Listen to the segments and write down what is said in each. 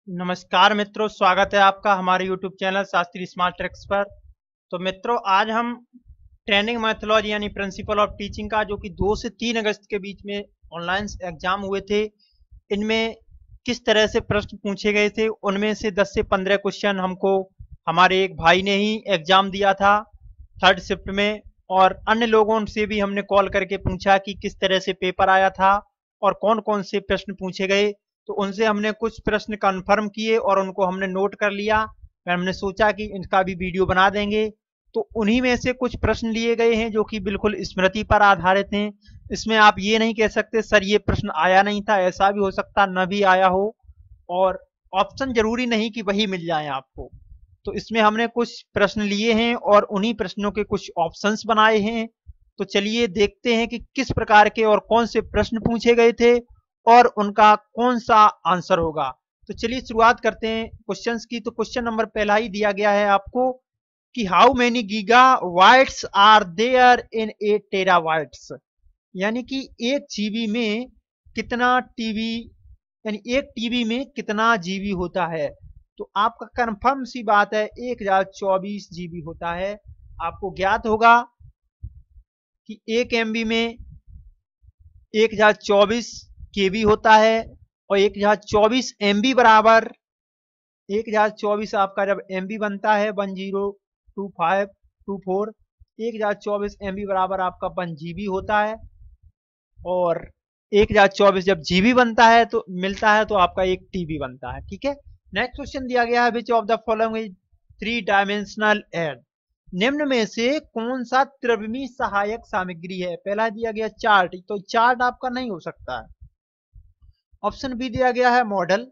नमस्कार मित्रों, स्वागत है आपका हमारे YouTube channel Shastri smart tricks पर। तो मित्रों, आज हम ट्रेनिंग मैथोलॉजी यानी प्रिंसिपल ऑफ टीचिंग का जो कि 2 से 3 अगस्त के बीच में ऑनलाइन एग्जाम हुए थे, इनमें किस तरह से प्रश्न पूछे गए थे, उनमें से 10 से 15 क्वेश्चन हमको हमारे एक भाई ने ही एग्जाम दिया था 3rd शिफ्ट में, और अन्य लोगों से भी हमने कॉल करके पूछा कि किस तरह से पेपर आया था और कौन कौन से प्रश्न पूछे गए। तो उनसे हमने कुछ प्रश्न कंफर्म किए और उनको हमने नोट कर लिया। फिर हमने सोचा कि इनका भी वीडियो बना देंगे। तो उन्हीं में से कुछ प्रश्न लिए गए हैं जो कि बिल्कुल स्मृति पर आधारित हैं। इसमें आप ये नहीं कह सकते सर ये प्रश्न आया नहीं था, ऐसा भी हो सकता न भी आया हो, और ऑप्शन जरूरी नहीं कि वही मिल जाए आपको। तो इसमें हमने कुछ प्रश्न लिए हैं और उन्हीं प्रश्नों के कुछ ऑप्शंस बनाए हैं। तो चलिए देखते हैं कि किस प्रकार के और कौन से प्रश्न पूछे गए थे और उनका कौन सा आंसर होगा। तो चलिए शुरुआत करते हैं क्वेश्चंस की। तो क्वेश्चन नंबर पहला ही दिया गया है आपको कि how many gigabytes are there in a terabytes, यानी कि 1 जीबी में कितना टीबी, यानी 1 टीबी में कितना जीबी होता है। तो आपका कंफर्म सी बात है 1024 जीबी होता है। आपको ज्ञात होगा कि 1 एमबी में 1024 केबी होता है, और 1024 एमबी बराबर 1024 आपका जब एमबी बनता है 102524, 1024 एमबी बराबर आपका 1 जीबी होता है, और 1024 जब जीबी बनता है तो मिलता है तो आपका 1 टीबी बनता है। ठीक है, नेक्स्ट क्वेश्चन दिया गया है which of the following is 3 dimensional aid, निम्न में से कौन सा त्रिविमीय सहायक सामग्री है। पहला दिया गया चार्ट, तो चार्ट आपका नहीं हो सकता है। ऑप्शन बी दिया गया है मॉडल,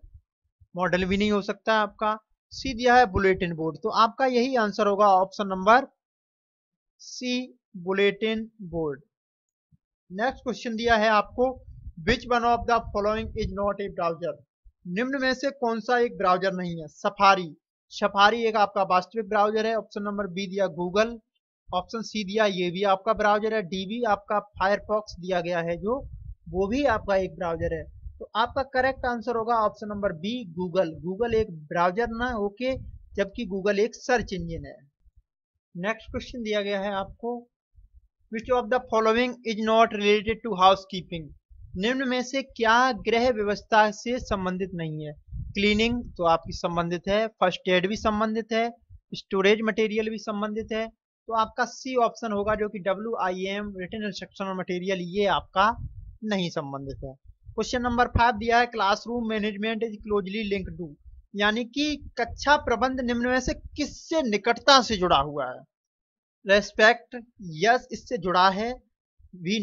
मॉडल भी नहीं हो सकता आपका। सी दिया है बुलेटिन बोर्ड, तो आपका यही आंसर होगा option number C, bulletin board. Next question दिया है आपको which one of the following is not a browser, निम्न में से कौन सा एक ब्राउजर नहीं है। सफारी, सफारी एक आपका वास्तविक ब्राउजर है। ऑप्शन नंबर बी दिया गूगल, ऑप्शन सी दिया ये भी आपका ब्राउजर है। डी भी आपका फायरफॉक्स दिया गया है जो वो भी आपका एक ब्राउजर है। तो आपका करेक्ट आंसर होगा option number B, Google. Google एक ब्राउजर ना होके जबकि गूगल एक सर्च इंजन है। नेक्स्ट क्वेश्चन दिया गया है आपको which of the following is not related to housekeeping, निम्न में से क्या गृह व्यवस्था से संबंधित नहीं है। क्लीनिंग तो आपकी संबंधित है, फर्स्ट एड भी संबंधित है, स्टोरेज मटेरियल भी संबंधित है। तो आपका सी ऑप्शन होगा जो कि WIM रिटन इंस्ट्रक्शनल मटेरियल, ये आपका नहीं संबंधित है। क्वेश्चन नंबर 5 दिया है classroom management is closely linked to, यानी कि कक्षा प्रबंध निम्न में से किससे निकटता से जुड़ा हुआ है। रेस्पेक्ट, यस इससे जुड़ा है, भी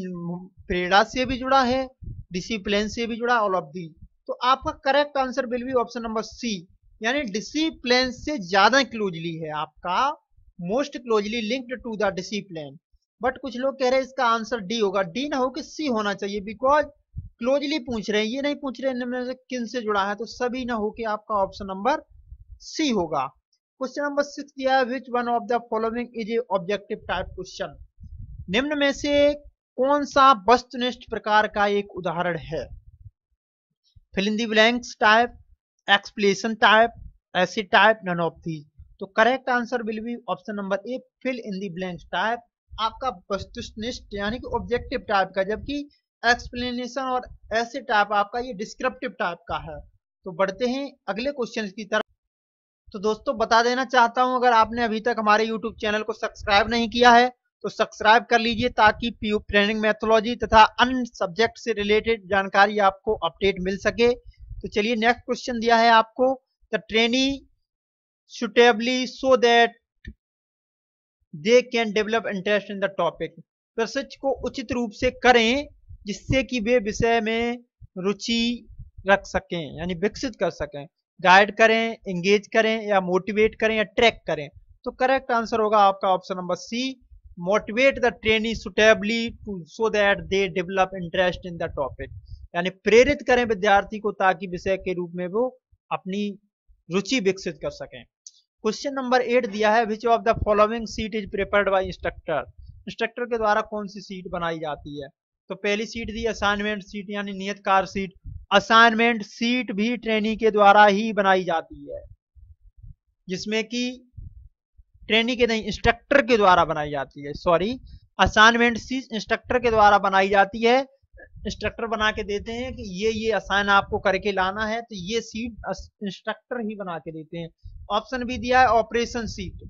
प्रेरणा से भी जुड़ा है, डिसिप्लिन से भी जुड़ा, ऑल ऑफ दी। तो आपका correct answer will be option number C, यानी डिसिप्लिन से ज्यादा क्लोजली है आपका, most closely linked to the discipline. But कुछ लोग कह रहे हैं इसका आंसर डी होगा, डी ना हो कि सी होना चाहिए, बिकॉज क्लोजली पूछ रहे हैं, ये नहीं पूछ रहे हैं इनमें से किन से जुड़ा है, तो सभी ना हो कि आपका ऑप्शन नंबर सी होगा। क्वेश्चन नंबर 6 दिया है विच one of the following is a objective type question, निम्न में से कौन सा वस्तुनिष्ठ प्रकार का एक उदाहरण है। Fill in the blanks type, explanation type, essay type, none of these. तो correct answer will be option number A, fill in the blanks type, आपका वस्तुनिष्ठ यानी कि ऑब्जेक्टिव टाइप का, जबकि एक्सप्लेनेशन और ऐसे टाइप आपका ये डिस्क्रिप्टिव टाइप का है। तो बढ़ते हैं अगले क्वेश्चन की तरफ। तो दोस्तों बता देना चाहता हूं, अगर आपने अभी तक हमारे YouTube चैनल को सब्सक्राइब नहीं किया है तो सब्सक्राइब कर लीजिए ताकि ट्रेनिंग मैथोलॉजी तथा अन्य सब्जेक्ट से रिलेटेड जानकारी आपको अपडेट मिल सके। तो चलिए नेक्स्ट क्वेश्चन दिया है आपको the trainee suitably so that they can develop interest in the topic, प्रशिक्षण को उचित रूप से करें जिससे कि वे विषय में रुचि रख सकें, यानी विकसित कर सकें। गाइड करें, एंगेज करें, या मोटिवेट करें, या ट्रैक करें। तो करेक्ट आंसर होगा आपका option number C, motivate the trainee suitably to so that they develop interest in the topic, यानी प्रेरित करें विद्यार्थी को ताकि विषय के रूप में वो अपनी रुचि विकसित कर सकें। क्वेश्चन नंबर 8 दिया है which of the following seat is prepared by instructor, instructor के द्वारा कौन सी सीट बनाई जाती है। तो पहली सीट दी असाइनमेंट सीट यानी नियत कार्य सीट। असाइनमेंट सीट भी ट्रेनी के द्वारा ही बनाई जाती है, जिसमें कि ट्रेनी के नहीं इंस्ट्रक्टर के द्वारा बनाई जाती है। सॉरी, असाइनमेंट सीट इंस्ट्रक्टर के द्वारा बनाई जाती है। इंस्ट्रक्टर बना के देते हैं कि ये असाइन आपको करके लाना है, तो ये सीट इंस्ट्रक्टर ही बना के देते हैं। ऑप्शन भी दिया है ऑपरेशन सीट,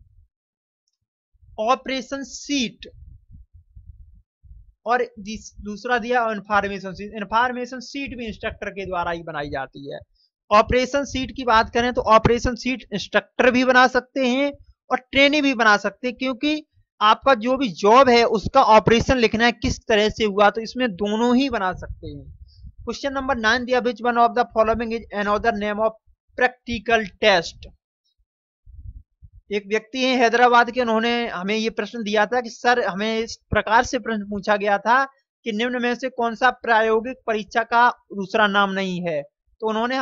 ऑपरेशन सीट, और दूसरा दिया इंफॉर्मेशन सीट। इंफॉर्मेशन सीट भी इंस्ट्रक्टर के द्वारा ही बनाई जाती है। ऑपरेशन सीट की बात करें तो ऑपरेशन सीट इंस्ट्रक्टर भी बना सकते हैं और ट्रेनी भी बना सकते हैं, क्योंकि आपका जो भी जॉब है उसका ऑपरेशन लिखना है किस तरह से हुआ, तो इसमें दोनों ही बना सकते हैं। क्वेश्चन नंबर 9 दिया, which one of the following is another name of practical test. एक व्यक्ति है हैदराबाद के, उन्होंने हमें ये प्रश्न दिया था कि सर हमें इस प्रकार से प्रश्न पूछा गया था कि निम्न में से कौन सा प्रायोगिक परीक्षा का दूसरा नाम नहीं है। तो उन्होंने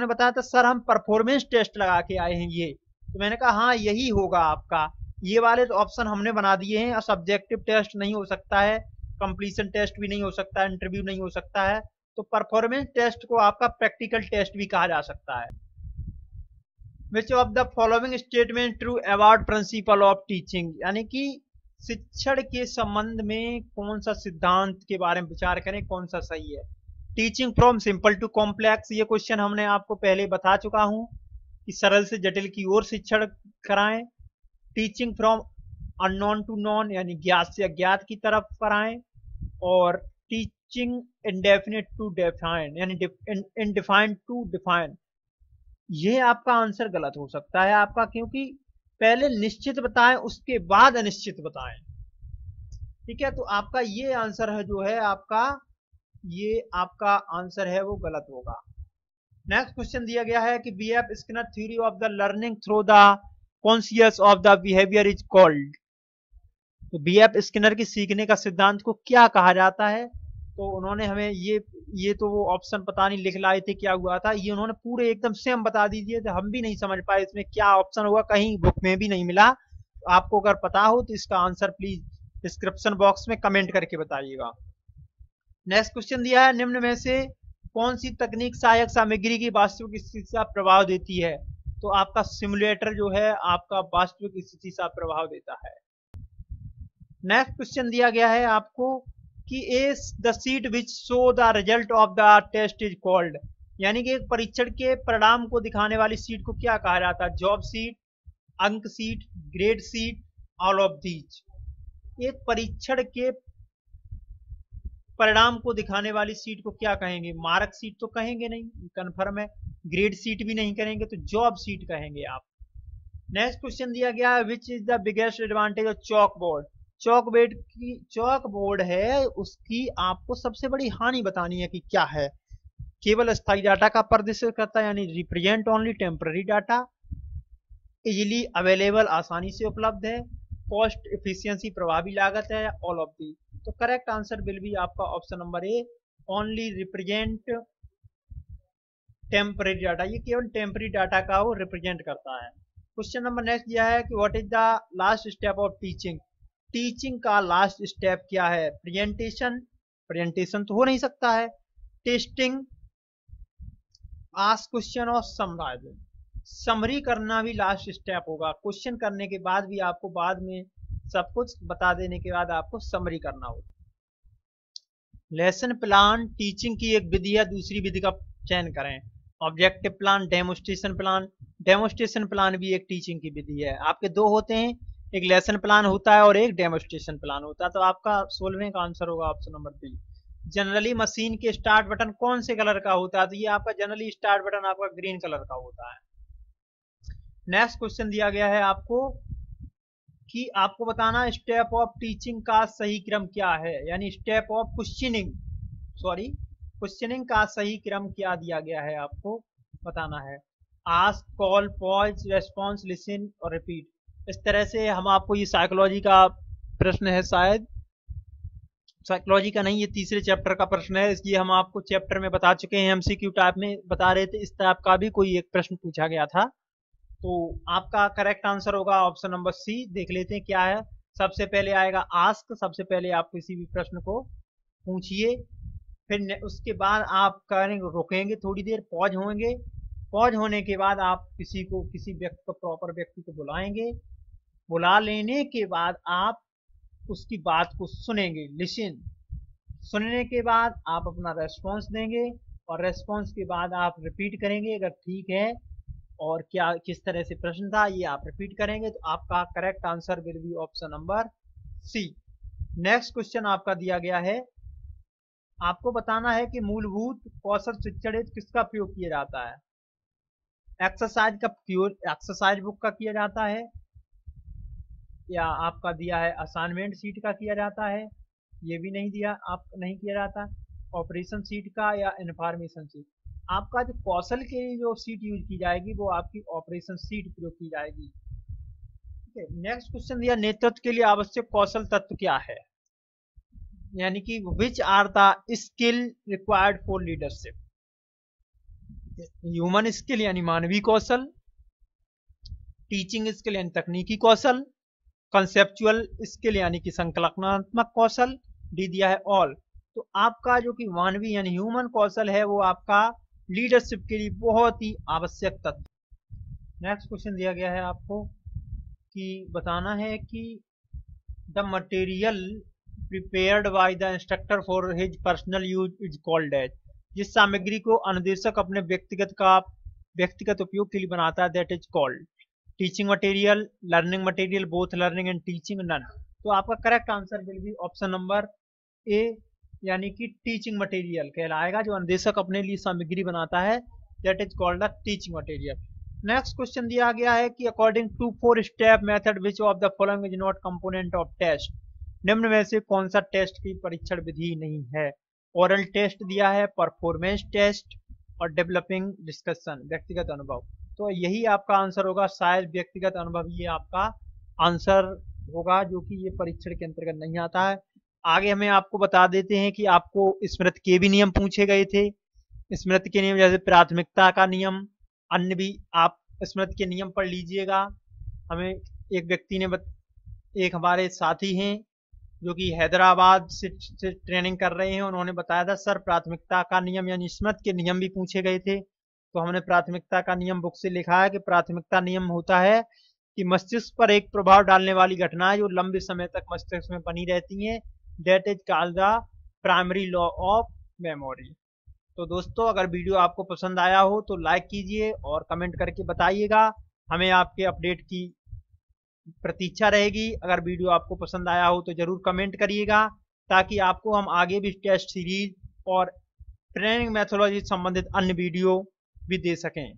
बताया था सर हम परफॉर्मेंस टेस्ट लगा के आए हैं ये। तो मैंने कहा हाँ यही होगा आपका, ये वाले तो ऑप्शन हमने बना दिए हैं। और सब्जेक्टिव टेस्ट नहीं हो सकता है, कंप्लीशन टेस्ट भी नहीं हो सकता है, इंटरव्यू नहीं हो सकता है, तो परफॉर्मेंस टेस्ट को आपका प्रैक्टिकल टेस्ट भी कहा जा सकता है। Which of the following statement true about principle of teaching, यानी कि शिक्षण के संबंध में कौन सा सिद्धांत के बारे में विचार करें, कौन सा सही है। Teaching from simple to complex, ये क्वेश्चन हमने आपको पहले बता चुका हूं कि सरल से जटिल की ओर शिक्षण कराएं। Teaching from unknown to known, यानी ज्ञात से अज्ञात की तरफ कराएं। और टीचिंग इंडेफिनिट टू डिफाइन, यानी इनडिफाइंड टू डिफाइन, ये आपका आंसर गलत हो सकता है आपका, क्योंकि पहले निश्चित बताएं उसके बाद अनिश्चित बताएं। ठीक है, तो आपका ये आंसर है जो है आपका, ये आपका आंसर है वो गलत होगा। नेक्स्ट क्वेश्चन दिया गया है कि BF Skinner theory of the learning through the conscious of the behaviour is called. तो बीएफ स्किनर की सीखने का सिद्धांत को क्या कहा जाता है। तो उन्होंने हमें ये तो वो ऑप्शन पता नहीं लिख लाए थे क्या हुआ था, ये उन्होंने पूरे एकदम सेम बता दीजिए, तो हम भी नहीं समझ पाए इसमें क्या ऑप्शन होगा, कहीं बुक में भी नहीं मिला। तो आपको अगर पता हो तो इसका आंसर प्लीज डिस्क्रिप्शन बॉक्स में कमेंट करके बताइएगा। नेक्स्ट क्वेश्चन दिया है, निम्न में से कौन सी तकनीक सहायक सामग्री की वास्तविक स्थिति से प्रभाव देती है। तो आपका सिमुलेटर जो है आपका वास्तविक स्थिति से प्रभाव देता है। नेक्स्ट क्वेश्चन दिया गया है आपको कि the sheet which show the result of the test is called, यानी कि एक परीक्षण के परिणाम को दिखाने वाली सीट को क्या कहा जाता है। जॉब सीट, अंक seat, grade seat, all of these. एक परीक्षण के परिणाम को दिखाने वाली सीट को क्या कहेंगे, मार्क सीट तो कहेंगे नहीं, कंफर्म है। ग्रेड सीट भी नहीं करेंगे, तो जॉब सीट कहेंगे आप। नेक्स्ट क्वेश्चन दिया गया है, which is the biggest advantage of chalk board. Chalk board है उसकी आपको सबसे बड़ी हानि बतानी है कि क्या है। केवल स्थायी डाटा का प्रदर्शित करता है, यानी represent only temporary data, easily available आसानी से उपलब्ध है, कॉस्ट एफिशिएंसी प्रभावी लागत है, ऑल ऑफ दी। तो करेक्ट आंसर विल बी आपका ऑप्शन नंबर ए, ओनली रिप्रेजेंट टेम्पररी डाटा, ये केवल टेम्पररी डाटा का वो रिप्रेजेंट करता है। क्वेश्चन नंबर नेक्स्ट दिया है कि what is the last step of teaching. Teaching का लास्ट स्टेप क्या है। प्रेजेंटेशन तो हो नहीं सकता है। टेस्टिंग, आस्क क्वेश्चन और समराइजिंग, समरी करना भी लास्ट स्टेप होगा। क्वेश्चन करने के बाद भी आपको बाद में सब कुछ बता देने के बाद आपको समरी करना होगा। लेसन प्लान टीचिंग की एक विधि है, दूसरी विधि का चयन करें। Objective plan, demonstration plan. Demonstration plan भी एक टीचिंग की विधि है। आपके दो होते हैं, एक लेसन प्लान होता है और एक डेमोस्ट्रेशन प्लान होता है। तो आपका 16वें का आंसर होगा option number B. Generally machine के स्टार्ट बटन कौन से कलर का होता है। तो ये आपका जनरली स्टार्ट बटन आपका ग्रीन कलर का होता है। नेक्स्ट क्वेश्चन दिया गया है आपको कि आपको बताना स्टेप ऑफ टीचिंग का सही क्रम क्या है, यानी स्टेप ऑफ क्वेश्चनिंग का सही क्रम क्या दिया गया है आपको बताना है। Ask, call, pause, response, listen और रिपीट। इस तरह से हम आपको, ये साइकोलॉजी का प्रश्न है, शायद साइकोलॉजी का नहीं, ये तीसरे चैप्टर का प्रश्न है, इसलिए हम आपको चैप्टर में बता चुके हैं, एमसीक्यू टाइप में बता रहे थे। इस टाइप का भी कोई एक प्रश्न पूछा गया था। तो आपका करेक्ट आंसर होगा ऑप्शन नंबर सी। देख लेते हैं क्या है। सबसे पहले आएगा आस्क, सबसे पहले आप किसी भी प्रश्न को पूछिए। फिर उसके बाद आप करेंगे, रुकेंगे थोड़ी देर, पॉज होंगे। पॉज होने के बाद आप किसी व्यक्ति को, प्रॉपर व्यक्ति को बुलाएंगे। बुला लेने के बाद आप उसकी बात को सुनेंगे, लिसन। सुनने के बाद आप अपना रेस्पॉन्स देंगे और रेस्पॉन्स के बाद आप रिपीट करेंगे अगर ठीक है, और क्या किस तरह से प्रश्न था ये आप रिपीट करेंगे। तो आपका correct answer will be option number C. Next question आपका दिया गया है, आपको बताना है कि मूलभूत कौशल शिक्षण हेतु किसका प्रयोग किया जाता है। एक्सरसाइज बुक का किया जाता है, या आपका दिया है असाइनमेंट शीट का किया जाता है, ये भी नहीं दिया, आप नहीं किया जाता, ऑपरेशन शीट का या इंफॉर्मेशन शीट। आपका जो कौशल के लिए जो शीट यूज की जाएगी वो आपकी ऑपरेशन शीट प्रयोग की जाएगी। ठीक है, नेक्स्ट क्वेश्चन दिया, नेतृत्व के लिए आवश्यक कौशल तत्व क्या है, यानी कि which are the skill required for leadership. Human skill यानी मानवीय कौशल, टीचिंग स्किल यानी तकनीकी कौशल, कंसेप्चुअल स्किल यानी कि संकल्पनात्मक कौशल, डी दिया है ऑल। तो आपका जो कि मानवीय यानी ह्यूमन कौशल है वो आपका लीडरशिप के लिए बहुत ही आवश्यक तत्व। नेक्स्ट क्वेश्चन दिया गया है आपको कि बताना है कि the material prepared by the instructor for his personal use is called as. जिस सामग्री को अनुदेशक अपने व्यक्तिगत उपयोग के लिए बनाता है, that is called teaching material, learning material, both learning and teaching, none. तो आपका correct answer will be option number A, यानी कि टीचिंग मटेरियल कहलाएगा। जो अनुदेशक अपने लिए सामग्री बनाता है that is called the teaching material. Next question दिया गया है कि according to 4 step method which of the following is not component of test. निम्न में से कौन सा टेस्ट की परीक्षण विधि नहीं है। ओरल टेस्ट दिया है, परफॉर्मेंस टेस्ट और डेवलपिंग डिस्कशन, व्यक्तिगत अनुभव। तो यही आपका आंसर होगा, शायद व्यक्तिगत अनुभव ये आपका आंसर होगा जो कि ये परीक्षण के अंतर्गत नहीं आता है। आगे हमें आपको बता देते हैं कि आपको स्मृति के भी नियम पूछे गए थे। स्मृति के नियम जैसे प्राथमिकता का नियम, अन्य भी आप स्मृति के नियम पढ़ लीजिएगा। हमें एक व्यक्ति ने एक हमारे साथी हैं जो कि हैदराबाद से ट्रेनिंग कर रहे हैं, उन्होंने बताया था सर प्राथमिकता का नियम यानी स्मृति के नियम भी पूछे गए थे। तो हमने प्राथमिकता का नियम बुक से लिखा है कि प्राथमिकता नियम होता है कि मस्तिष्क पर एक प्रभाव डालने वाली घटनाएं जो लंबे समय तक मस्तिष्क में बनी रहती हैं, that is called the primary law of memory. तो दोस्तों अगर वीडियो आपको पसंद आया हो तो लाइक कीजिए और कमेंट करके बताइएगा, हमें आपके अपडेट की प्रतीक्षा रहेगी। अगर वीडियो आपको पसंद आया हो तो जरूर कमेंट करिएगा ताकि आपको हम आगे भी टेस्ट सीरीज और ट्रेनिंग मेथोडोलॉजी संबंधित अन्य वीडियो भी दे सकें।